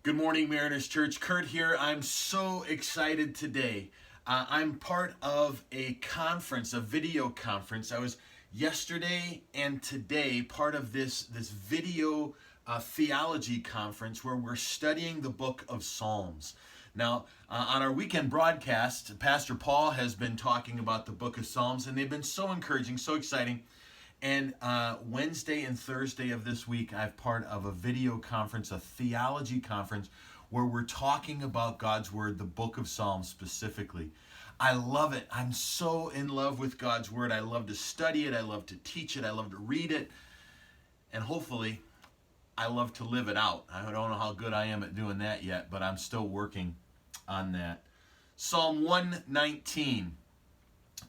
Good morning, Mariners Church. Curt here. I'm so excited today. I'm part of a conference, a video conference. I was yesterday and today part of this video theology conference where we're studying the book of Psalms. Now, on our weekend broadcast, Pastor Paul has been talking about the book of Psalms, and they've been so encouraging, so exciting. And Wednesday and Thursday of this week, I'm part of a video conference, a theology conference, where we're talking about God's Word, the book of Psalms specifically. I love it. I'm so in love with God's Word. I love to study it. I love to teach it. I love to read it. And hopefully, I love to live it out. I don't know how good I am at doing that yet, but I'm still working on that. Psalm 119.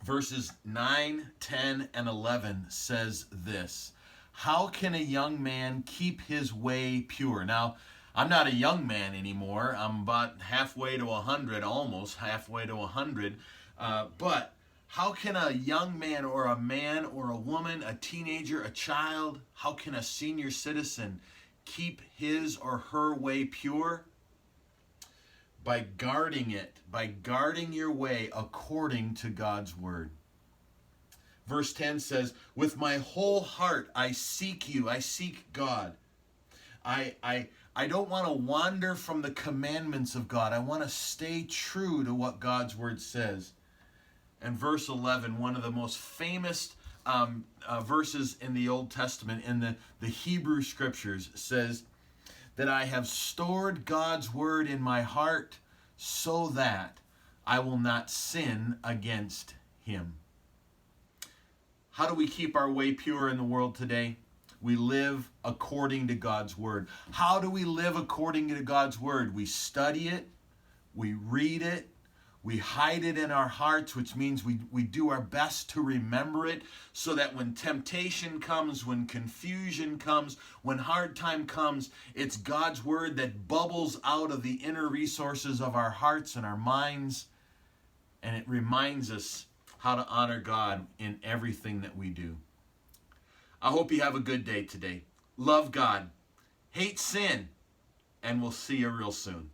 Verses 9, 10, and 11 says this: how can a young man keep his way pure? Now, I'm not a young man anymore. I'm about halfway to 100, almost halfway to 100. But how can a young man or a woman, a teenager, a child, how can a senior citizen keep his or her way pure? By guarding it, by guarding your way according to God's word. Verse 10 says, with my whole heart I seek you, I seek God. I don't want to wander from the commandments of God. I want to stay true to what God's word says. And verse 11, one of the most famous verses in the Old Testament, in the Hebrew scriptures, says that I have stored God's word in my heart so that I will not sin against him. How do we keep our way pure in the world today? We live according to God's word. How do we live according to God's word? We study it, we read it, we hide it in our hearts, which means we do our best to remember it so that when temptation comes, when confusion comes, when hard time comes, it's God's word that bubbles out of the inner resources of our hearts and our minds, and it reminds us how to honor God in everything that we do. I hope you have a good day today. Love God, hate sin, and we'll see you real soon.